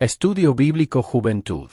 Estudio Bíblico Juventud.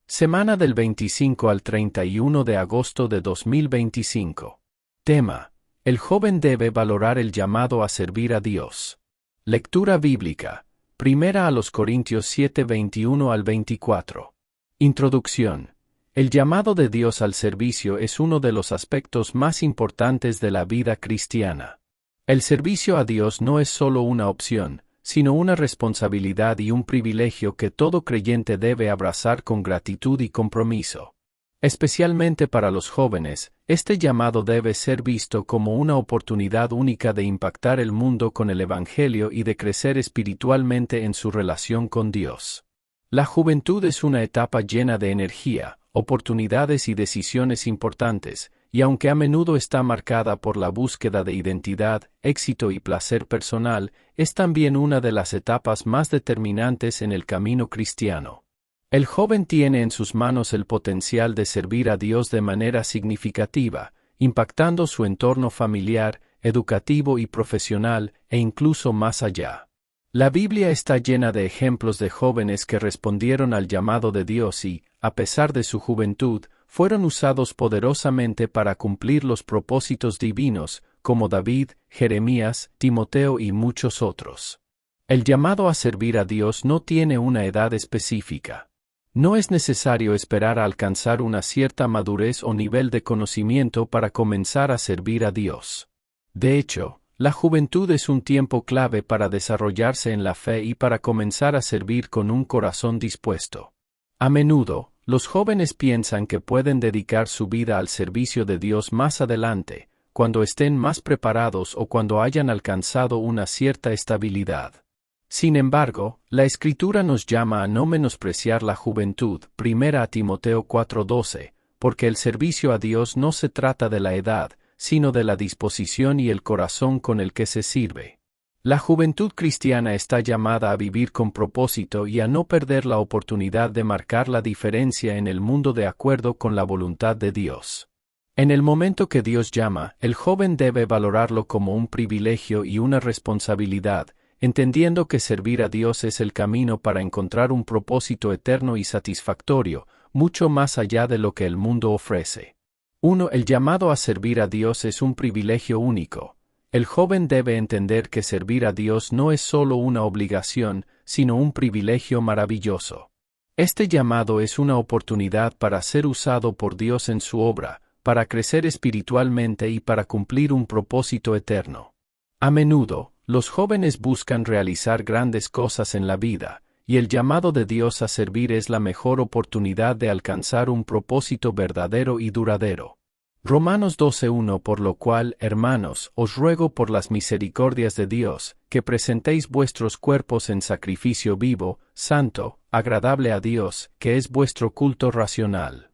Semana del 25 al 31 de agosto de 2025. Tema: el joven debe valorar el llamado a servir a Dios. Lectura bíblica. Primera a los Corintios 7, 21 al 24. Introducción. El llamado de Dios al servicio es uno de los aspectos más importantes de la vida cristiana. El servicio a Dios no es solo una opción, sino una responsabilidad y un privilegio que todo creyente debe abrazar con gratitud y compromiso. Especialmente para los jóvenes, este llamado debe ser visto como una oportunidad única de impactar el mundo con el Evangelio y de crecer espiritualmente en su relación con Dios. La juventud es una etapa llena de energía, oportunidades y decisiones importantes, y aunque a menudo está marcada por la búsqueda de identidad, éxito y placer personal, es también una de las etapas más determinantes en el camino cristiano. El joven tiene en sus manos el potencial de servir a Dios de manera significativa, impactando su entorno familiar, educativo y profesional, e incluso más allá. La Biblia está llena de ejemplos de jóvenes que respondieron al llamado de Dios y, a pesar de su juventud, fueron usados poderosamente para cumplir los propósitos divinos, como David, Jeremías, Timoteo y muchos otros. El llamado a servir a Dios no tiene una edad específica. No es necesario esperar a alcanzar una cierta madurez o nivel de conocimiento para comenzar a servir a Dios. De hecho, la juventud es un tiempo clave para desarrollarse en la fe y para comenzar a servir con un corazón dispuesto. A menudo, los jóvenes piensan que pueden dedicar su vida al servicio de Dios más adelante, cuando estén más preparados o cuando hayan alcanzado una cierta estabilidad. Sin embargo, la Escritura nos llama a no menospreciar la juventud, 1 Timoteo 4:12, porque el servicio a Dios no se trata de la edad, sino de la disposición y el corazón con el que se sirve. La juventud cristiana está llamada a vivir con propósito y a no perder la oportunidad de marcar la diferencia en el mundo de acuerdo con la voluntad de Dios. En el momento que Dios llama, el joven debe valorarlo como un privilegio y una responsabilidad, entendiendo que servir a Dios es el camino para encontrar un propósito eterno y satisfactorio, mucho más allá de lo que el mundo ofrece. 1. El llamado a servir a Dios es un privilegio único. El joven debe entender que servir a Dios no es solo una obligación, sino un privilegio maravilloso. Este llamado es una oportunidad para ser usado por Dios en su obra, para crecer espiritualmente y para cumplir un propósito eterno. A menudo, los jóvenes buscan realizar grandes cosas en la vida, y el llamado de Dios a servir es la mejor oportunidad de alcanzar un propósito verdadero y duradero. Romanos 12:1 Por lo cual, hermanos, os ruego por las misericordias de Dios, que presentéis vuestros cuerpos en sacrificio vivo, santo, agradable a Dios, que es vuestro culto racional.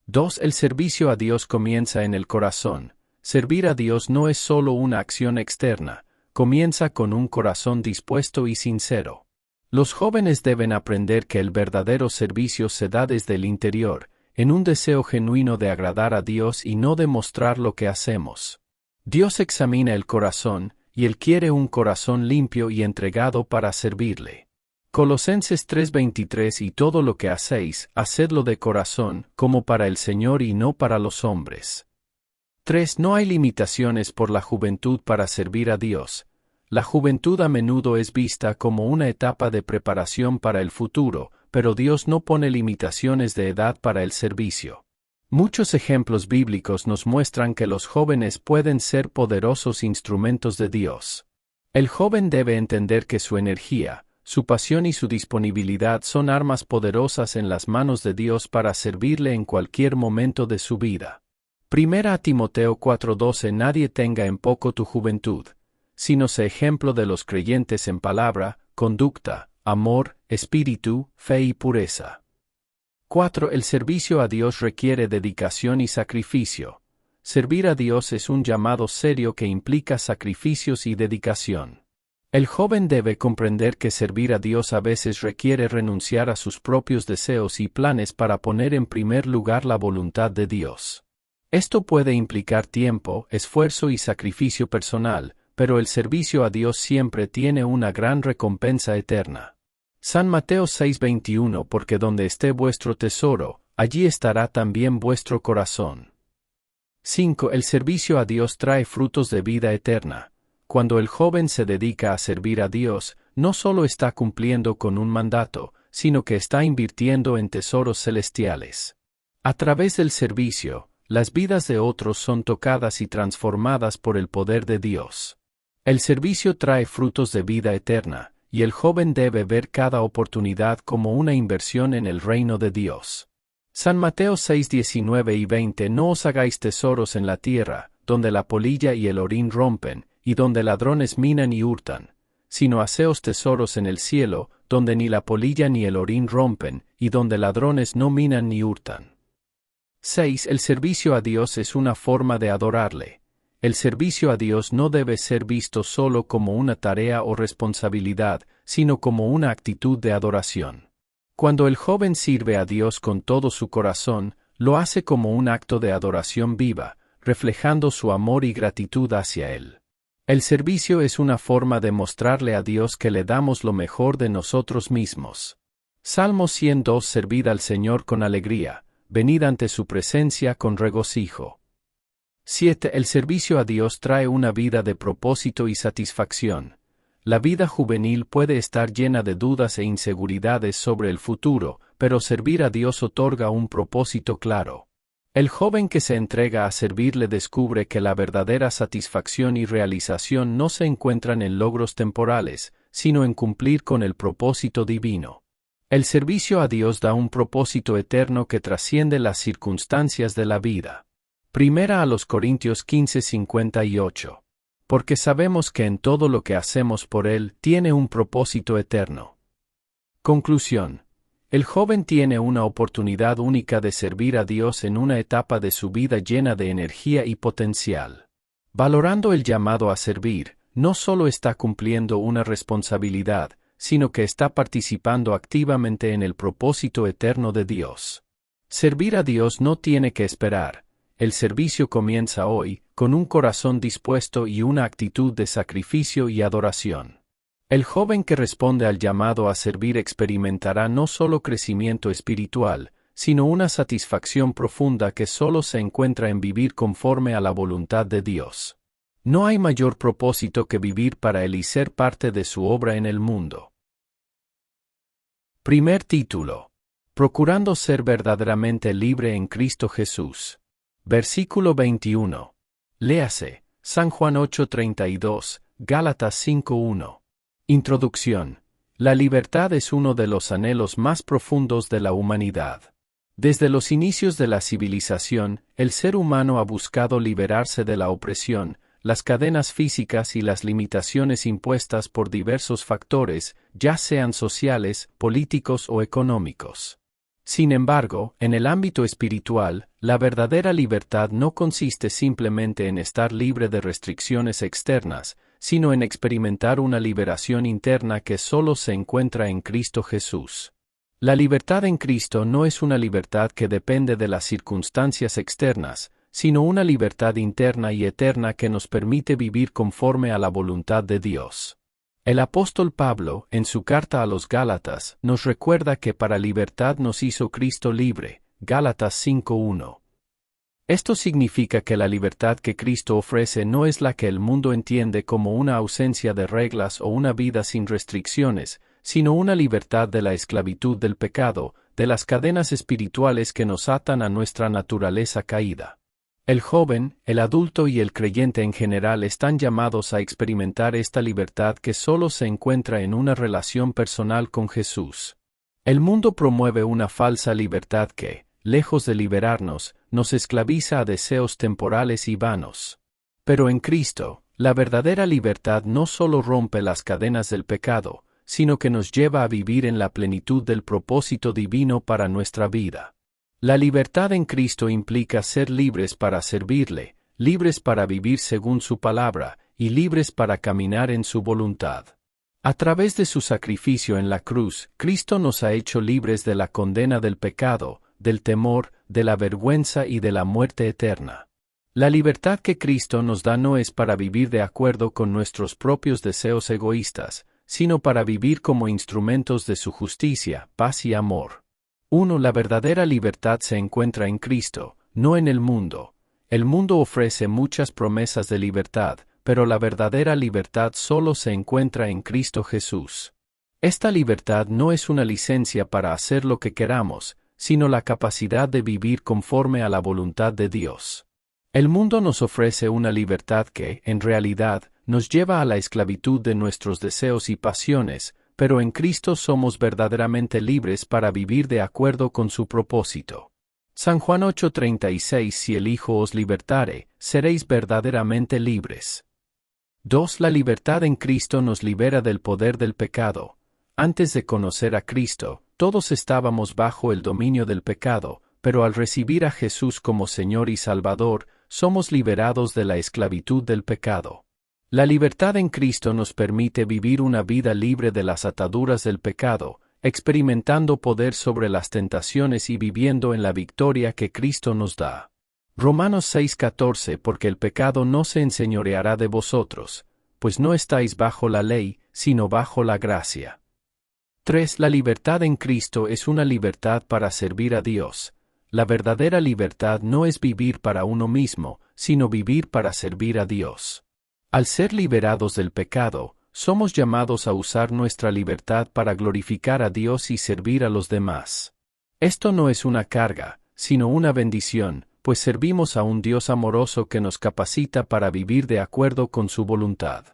2. El servicio a Dios comienza en el corazón. Servir a Dios no es solo una acción externa, comienza con un corazón dispuesto y sincero. Los jóvenes deben aprender que el verdadero servicio se da desde el interior, en un deseo genuino de agradar a Dios y no de mostrar lo que hacemos. Dios examina el corazón, y Él quiere un corazón limpio y entregado para servirle. Colosenses 3:23 Y todo lo que hacéis, hacedlo de corazón, como para el Señor y no para los hombres. 3. No hay limitaciones por la juventud para servir a Dios. La juventud a menudo es vista como una etapa de preparación para el futuro, pero Dios no pone limitaciones de edad para el servicio. Muchos ejemplos bíblicos nos muestran que los jóvenes pueden ser poderosos instrumentos de Dios. El joven debe entender que su energía, su pasión y su disponibilidad son armas poderosas en las manos de Dios para servirle en cualquier momento de su vida. 1 Timoteo 4:12 Nadie tenga en poco tu juventud, sino sé ejemplo de los creyentes en palabra, conducta, amor, espíritu, fe y pureza. 4. El servicio a Dios requiere dedicación y sacrificio. Servir a Dios es un llamado serio que implica sacrificios y dedicación. El joven debe comprender que servir a Dios a veces requiere renunciar a sus propios deseos y planes para poner en primer lugar la voluntad de Dios. Esto puede implicar tiempo, esfuerzo y sacrificio personal, pero el servicio a Dios siempre tiene una gran recompensa eterna. San Mateo 6:21 Porque donde esté vuestro tesoro, allí estará también vuestro corazón. 5. El servicio a Dios trae frutos de vida eterna. Cuando el joven se dedica a servir a Dios, no solo está cumpliendo con un mandato, sino que está invirtiendo en tesoros celestiales. A través del servicio, las vidas de otros son tocadas y transformadas por el poder de Dios. El servicio trae frutos de vida eterna, y el joven debe ver cada oportunidad como una inversión en el reino de Dios. San Mateo 6:19 y 20 No os hagáis tesoros en la tierra, donde la polilla y el orín rompen, y donde ladrones minan y hurtan, sino haceos tesoros en el cielo, donde ni la polilla ni el orín rompen, y donde ladrones no minan ni hurtan. 6. El servicio a Dios es una forma de adorarle. El servicio a Dios no debe ser visto solo como una tarea o responsabilidad, sino como una actitud de adoración. Cuando el joven sirve a Dios con todo su corazón, lo hace como un acto de adoración viva, reflejando su amor y gratitud hacia Él. El servicio es una forma de mostrarle a Dios que le damos lo mejor de nosotros mismos. Salmo 102 Servid al Señor con alegría, venid ante su presencia con regocijo. 7. El servicio a Dios trae una vida de propósito y satisfacción. La vida juvenil puede estar llena de dudas e inseguridades sobre el futuro, pero servir a Dios otorga un propósito claro. El joven que se entrega a servirle descubre que la verdadera satisfacción y realización no se encuentran en logros temporales, sino en cumplir con el propósito divino. El servicio a Dios da un propósito eterno que trasciende las circunstancias de la vida. Primera a los Corintios 15:58. Porque sabemos que en todo lo que hacemos por Él tiene un propósito eterno. Conclusión. El joven tiene una oportunidad única de servir a Dios en una etapa de su vida llena de energía y potencial. Valorando el llamado a servir, no solo está cumpliendo una responsabilidad, sino que está participando activamente en el propósito eterno de Dios. Servir a Dios no tiene que esperar. El servicio comienza hoy, con un corazón dispuesto y una actitud de sacrificio y adoración. El joven que responde al llamado a servir experimentará no solo crecimiento espiritual, sino una satisfacción profunda que solo se encuentra en vivir conforme a la voluntad de Dios. No hay mayor propósito que vivir para Él y ser parte de su obra en el mundo. Primer título. Procurando ser verdaderamente libre en Cristo Jesús. Versículo 21. Léase, San Juan 8:32, Gálatas 5:1. Introducción. La libertad es uno de los anhelos más profundos de la humanidad. Desde los inicios de la civilización, el ser humano ha buscado liberarse de la opresión, las cadenas físicas y las limitaciones impuestas por diversos factores, ya sean sociales, políticos o económicos. Sin embargo, en el ámbito espiritual, la verdadera libertad no consiste simplemente en estar libre de restricciones externas, sino en experimentar una liberación interna que solo se encuentra en Cristo Jesús. La libertad en Cristo no es una libertad que depende de las circunstancias externas, sino una libertad interna y eterna que nos permite vivir conforme a la voluntad de Dios. El apóstol Pablo, en su carta a los Gálatas, nos recuerda que para libertad nos hizo Cristo libre, Gálatas 5:1. Esto significa que la libertad que Cristo ofrece no es la que el mundo entiende como una ausencia de reglas o una vida sin restricciones, sino una libertad de la esclavitud del pecado, de las cadenas espirituales que nos atan a nuestra naturaleza caída. El joven, el adulto y el creyente en general están llamados a experimentar esta libertad que solo se encuentra en una relación personal con Jesús. El mundo promueve una falsa libertad que, lejos de liberarnos, nos esclaviza a deseos temporales y vanos. Pero en Cristo, la verdadera libertad no solo rompe las cadenas del pecado, sino que nos lleva a vivir en la plenitud del propósito divino para nuestra vida. La libertad en Cristo implica ser libres para servirle, libres para vivir según su palabra, y libres para caminar en su voluntad. A través de su sacrificio en la cruz, Cristo nos ha hecho libres de la condena del pecado, del temor, de la vergüenza y de la muerte eterna. La libertad que Cristo nos da no es para vivir de acuerdo con nuestros propios deseos egoístas, sino para vivir como instrumentos de su justicia, paz y amor. 1. La verdadera libertad se encuentra en Cristo, no en el mundo. El mundo ofrece muchas promesas de libertad, pero la verdadera libertad solo se encuentra en Cristo Jesús. Esta libertad no es una licencia para hacer lo que queramos, sino la capacidad de vivir conforme a la voluntad de Dios. El mundo nos ofrece una libertad que, en realidad, nos lleva a la esclavitud de nuestros deseos y pasiones, pero en Cristo somos verdaderamente libres para vivir de acuerdo con su propósito. San Juan 8:36 Si el Hijo os libertare, seréis verdaderamente libres. 2. La libertad en Cristo nos libera del poder del pecado. Antes de conocer a Cristo, todos estábamos bajo el dominio del pecado, pero al recibir a Jesús como Señor y Salvador, somos liberados de la esclavitud del pecado. La libertad en Cristo nos permite vivir una vida libre de las ataduras del pecado, experimentando poder sobre las tentaciones y viviendo en la victoria que Cristo nos da. Romanos 6:14 Porque el pecado no se enseñoreará de vosotros, pues no estáis bajo la ley, sino bajo la gracia. 3. La libertad en Cristo es una libertad para servir a Dios. La verdadera libertad no es vivir para uno mismo, sino vivir para servir a Dios. Al ser liberados del pecado, somos llamados a usar nuestra libertad para glorificar a Dios y servir a los demás. Esto no es una carga, sino una bendición, pues servimos a un Dios amoroso que nos capacita para vivir de acuerdo con su voluntad.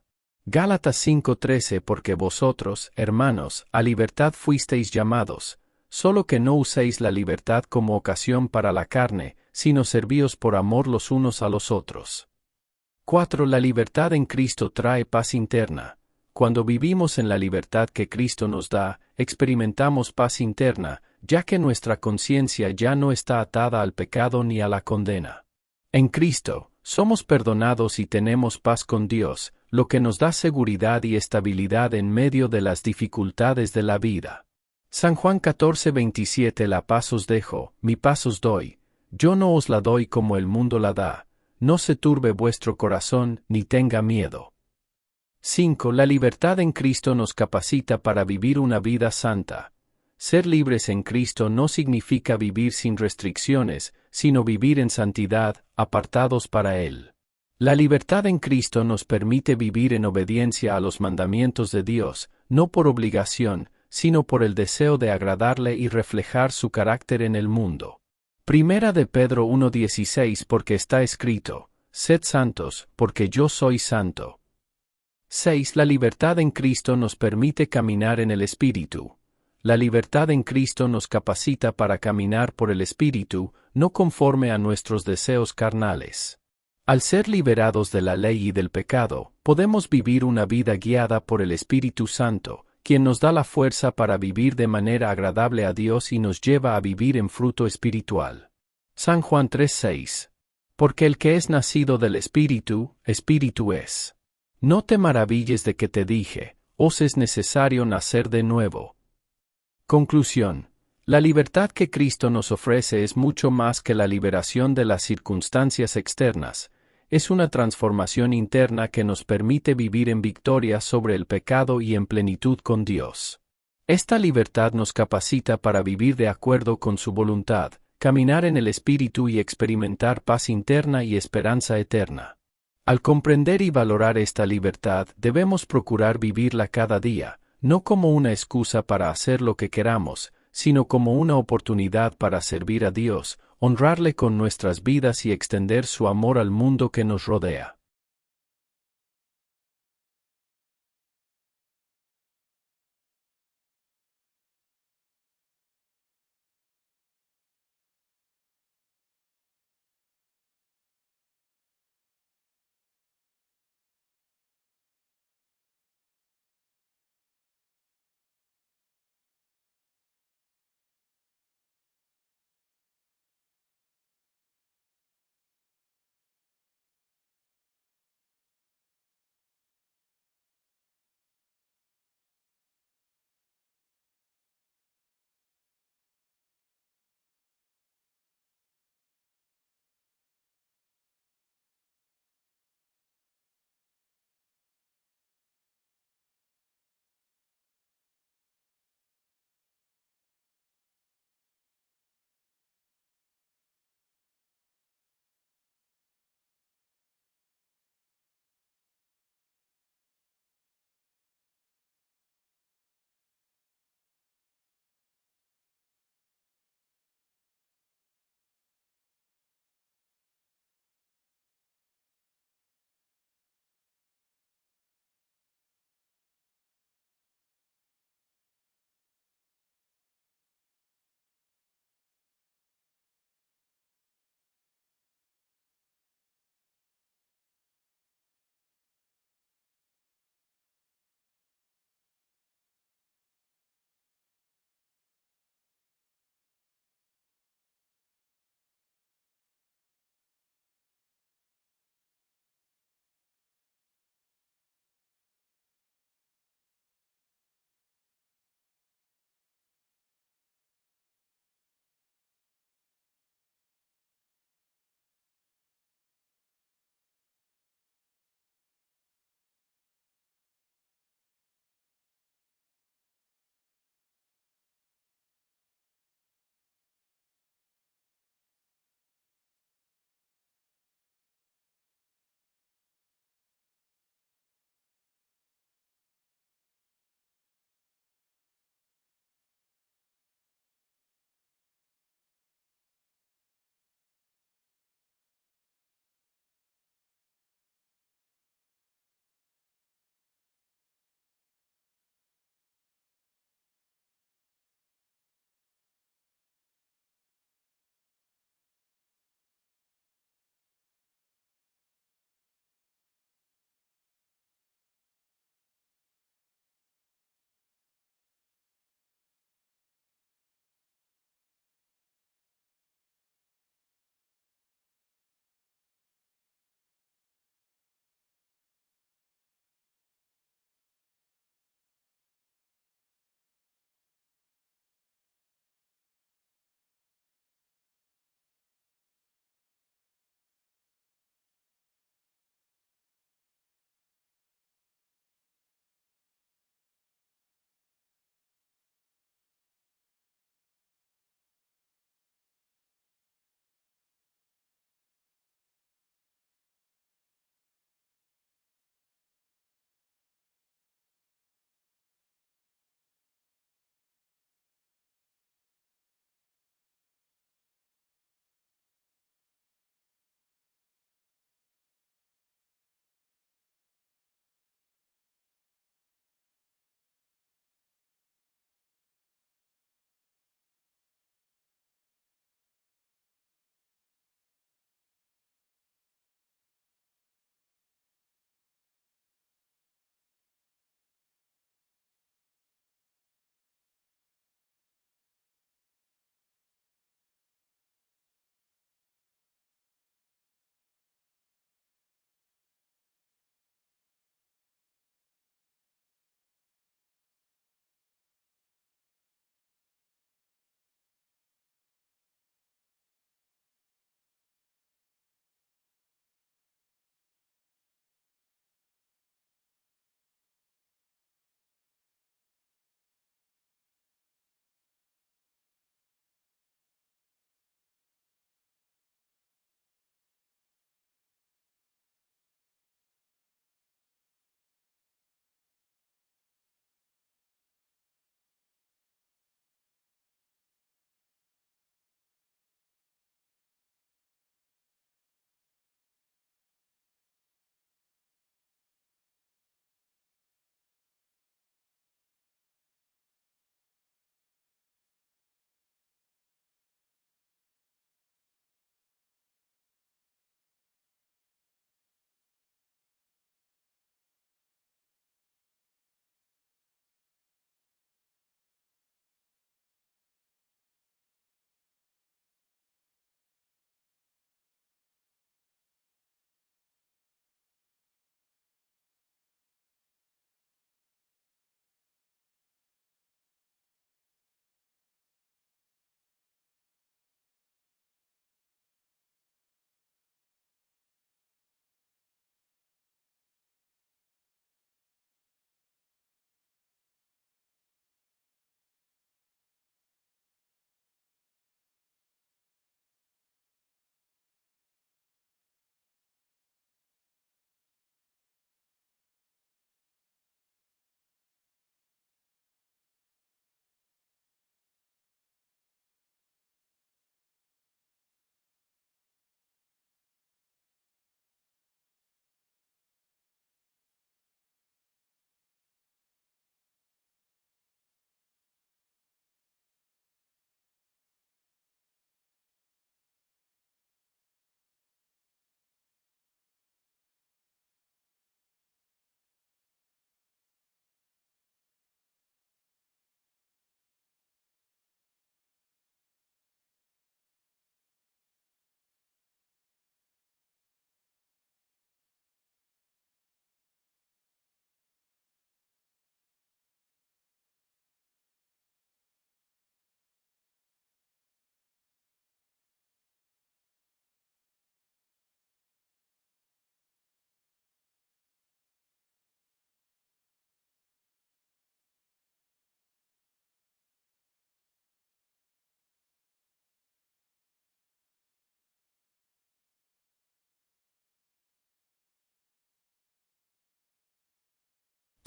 Gálatas 5:13 Porque vosotros, hermanos, a libertad fuisteis llamados, solo que no uséis la libertad como ocasión para la carne, sino servíos por amor los unos a los otros. 4. La libertad en Cristo trae paz interna. Cuando vivimos en la libertad que Cristo nos da, experimentamos paz interna, ya que nuestra conciencia ya no está atada al pecado ni a la condena. En Cristo, somos perdonados y tenemos paz con Dios, lo que nos da seguridad y estabilidad en medio de las dificultades de la vida. San Juan 14:27 La paz os dejo, mi paz os doy, yo no os la doy como el mundo la da. No se turbe vuestro corazón, ni tenga miedo. 5. La libertad en Cristo nos capacita para vivir una vida santa. Ser libres en Cristo no significa vivir sin restricciones, sino vivir en santidad, apartados para Él. La libertad en Cristo nos permite vivir en obediencia a los mandamientos de Dios, no por obligación, sino por el deseo de agradarle y reflejar su carácter en el mundo. Primera de Pedro 1:16 Porque está escrito, sed santos, porque yo soy santo. 6. La libertad en Cristo nos permite caminar en el Espíritu. La libertad en Cristo nos capacita para caminar por el Espíritu, no conforme a nuestros deseos carnales. Al ser liberados de la ley y del pecado, podemos vivir una vida guiada por el Espíritu Santo, quien nos da la fuerza para vivir de manera agradable a Dios y nos lleva a vivir en fruto espiritual. San Juan 3:6. Porque el que es nacido del Espíritu, Espíritu es. No te maravilles de que te dije, os es necesario nacer de nuevo. Conclusión. La libertad que Cristo nos ofrece es mucho más que la liberación de las circunstancias externas. Es una transformación interna que nos permite vivir en victoria sobre el pecado y en plenitud con Dios. Esta libertad nos capacita para vivir de acuerdo con su voluntad, caminar en el Espíritu y experimentar paz interna y esperanza eterna. Al comprender y valorar esta libertad, debemos procurar vivirla cada día, no como una excusa para hacer lo que queramos, sino como una oportunidad para servir a Dios, honrarle con nuestras vidas y extender su amor al mundo que nos rodea.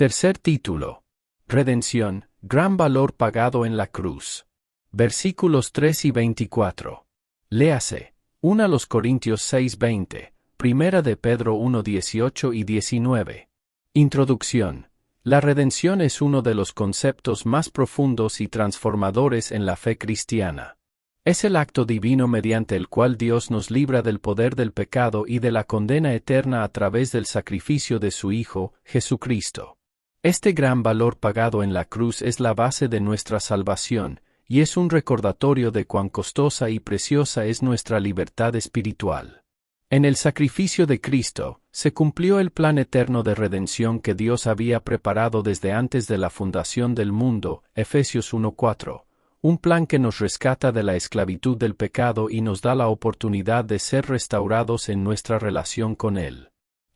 Tercer título. Redención, gran valor pagado en la cruz. Versículos 3 y 24. Léase. 1 Corintios 6:20, 1 de Pedro 1:18 y 19. Introducción. La redención es uno de los conceptos más profundos y transformadores en la fe cristiana. Es el acto divino mediante el cual Dios nos libra del poder del pecado y de la condena eterna a través del sacrificio de su Hijo, Jesucristo. Este gran valor pagado en la cruz es la base de nuestra salvación, y es un recordatorio de cuán costosa y preciosa es nuestra libertad espiritual. En el sacrificio de Cristo, se cumplió el plan eterno de redención que Dios había preparado desde antes de la fundación del mundo, Efesios 1:4, un plan que nos rescata de la esclavitud del pecado y nos da la oportunidad de ser restaurados en nuestra relación con Él.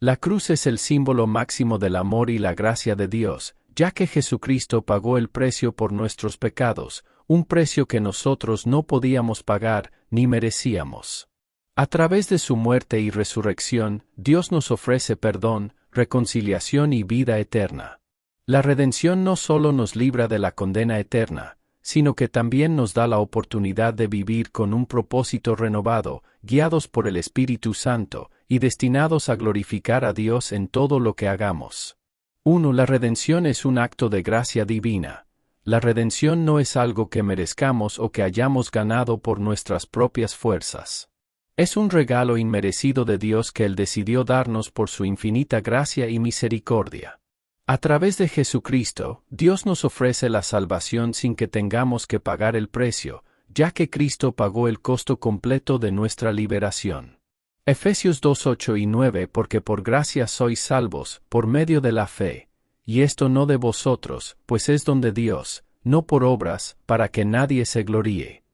La cruz es el símbolo máximo del amor y la gracia de Dios, ya que Jesucristo pagó el precio por nuestros pecados, un precio que nosotros no podíamos pagar ni merecíamos. A través de su muerte y resurrección, Dios nos ofrece perdón, reconciliación y vida eterna. La redención no solo nos libra de la condena eterna, sino que también nos da la oportunidad de vivir con un propósito renovado, guiados por el Espíritu Santo, y destinados a glorificar a Dios en todo lo que hagamos. 1. La redención es un acto de gracia divina. La redención no es algo que merezcamos o que hayamos ganado por nuestras propias fuerzas. Es un regalo inmerecido de Dios que Él decidió darnos por su infinita gracia y misericordia. A través de Jesucristo, Dios nos ofrece la salvación sin que tengamos que pagar el precio, ya que Cristo pagó el costo completo de nuestra liberación. Efesios 2:8 y 9 Porque por gracia sois salvos, por medio de la fe, y esto no de vosotros, pues es don de Dios, no por obras, para que nadie se gloríe.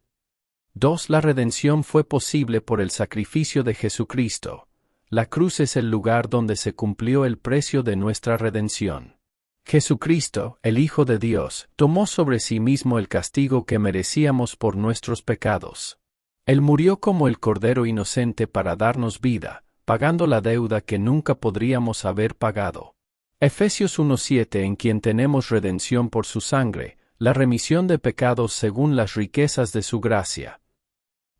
2. La redención fue posible por el sacrificio de Jesucristo. La cruz es el lugar donde se cumplió el precio de nuestra redención. Jesucristo, el Hijo de Dios, tomó sobre sí mismo el castigo que merecíamos por nuestros pecados. Él murió como el Cordero inocente para darnos vida, pagando la deuda que nunca podríamos haber pagado. Efesios 1:7 En quien tenemos redención por su sangre, la remisión de pecados según las riquezas de su gracia.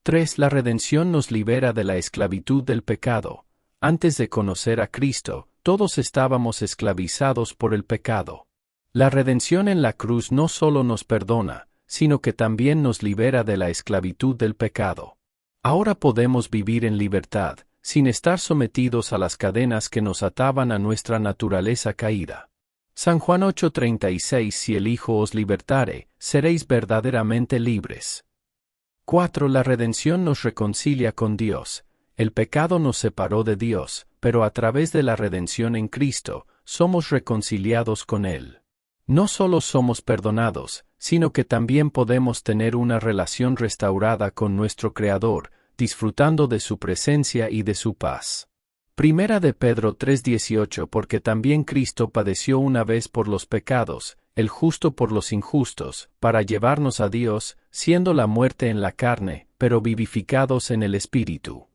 3. La redención nos libera de la esclavitud del pecado. Antes de conocer a Cristo, todos estábamos esclavizados por el pecado. La redención en la cruz no solo nos perdona, sino que también nos libera de la esclavitud del pecado. Ahora podemos vivir en libertad, sin estar sometidos a las cadenas que nos ataban a nuestra naturaleza caída. San Juan 8:36 Si el Hijo os libertare, seréis verdaderamente libres. 4. La redención nos reconcilia con Dios. El pecado nos separó de Dios, pero a través de la redención en Cristo, somos reconciliados con Él. No solo somos perdonados, sino que también podemos tener una relación restaurada con nuestro Creador, disfrutando de su presencia y de su paz. 1 de Pedro 3:18 Porque también Cristo padeció una vez por los pecados, el justo por los injustos, para llevarnos a Dios, siendo la muerte en la carne, pero vivificados en el Espíritu.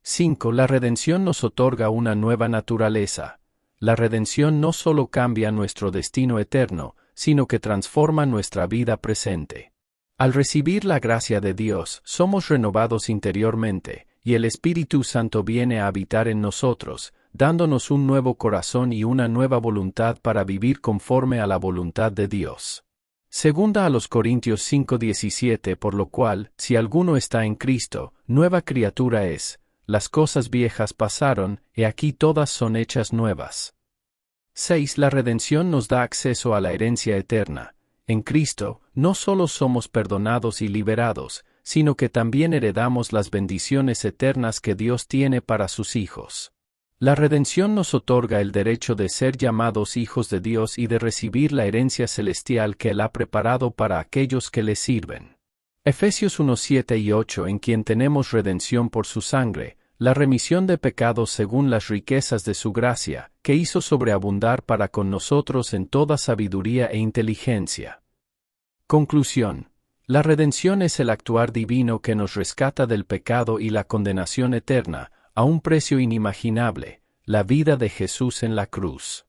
5. La redención nos otorga una nueva naturaleza. La redención no solo cambia nuestro destino eterno, sino que transforma nuestra vida presente. Al recibir la gracia de Dios, somos renovados interiormente, y el Espíritu Santo viene a habitar en nosotros, dándonos un nuevo corazón y una nueva voluntad para vivir conforme a la voluntad de Dios. 2 Corintios 5:17 Por lo cual, si alguno está en Cristo, nueva criatura es. Las cosas viejas pasaron, y aquí todas son hechas nuevas. 6. La redención nos da acceso a la herencia eterna. En Cristo, no solo somos perdonados y liberados, sino que también heredamos las bendiciones eternas que Dios tiene para sus hijos. La redención nos otorga el derecho de ser llamados hijos de Dios y de recibir la herencia celestial que Él ha preparado para aquellos que le sirven. Efesios 1:7 y 8 En quien tenemos redención por su sangre, la remisión de pecados según las riquezas de su gracia, que hizo sobreabundar para con nosotros en toda sabiduría e inteligencia. Conclusión. La redención es el actuar divino que nos rescata del pecado y la condenación eterna, a un precio inimaginable, la vida de Jesús en la cruz.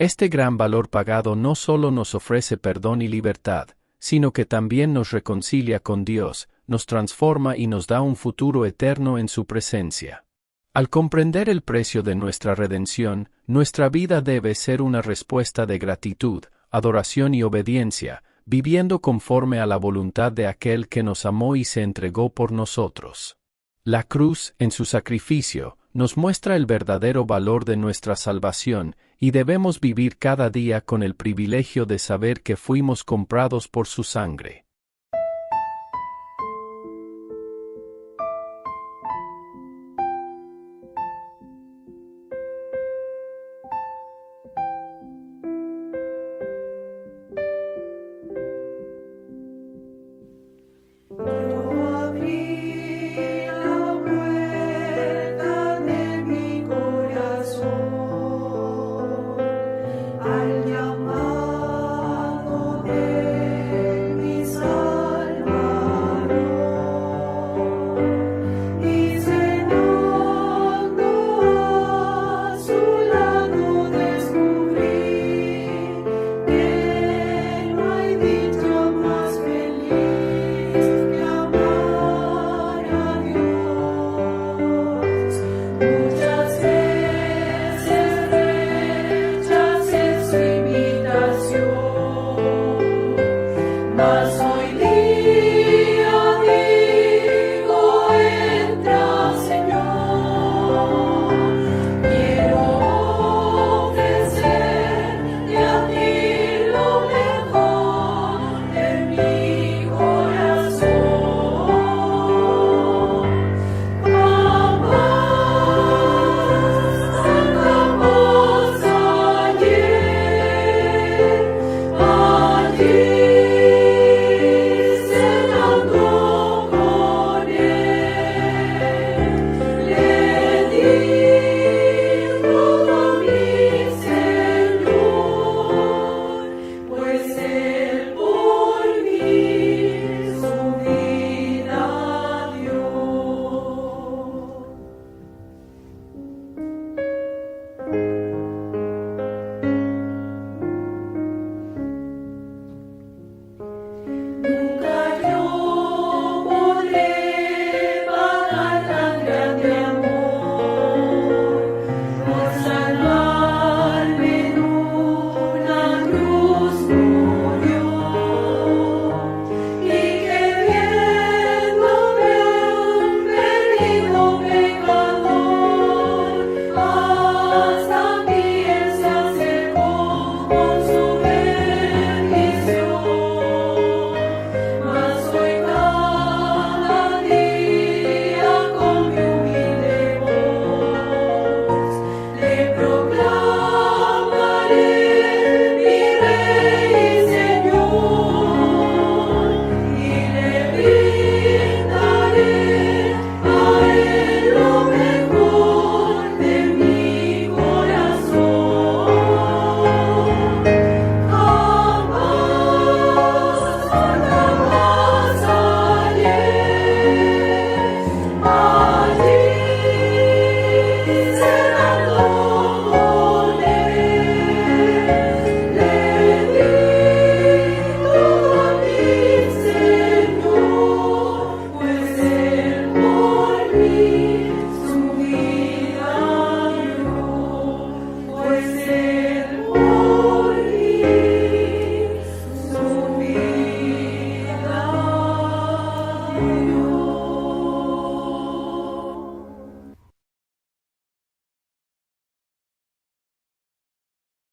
Este gran valor pagado no solo nos ofrece perdón y libertad, sino que también nos reconcilia con Dios, nos transforma y nos da un futuro eterno en su presencia. Al comprender el precio de nuestra redención, nuestra vida debe ser una respuesta de gratitud, adoración y obediencia, viviendo conforme a la voluntad de aquel que nos amó y se entregó por nosotros. La cruz, en su sacrificio, nos muestra el verdadero valor de nuestra salvación, y debemos vivir cada día con el privilegio de saber que fuimos comprados por su sangre.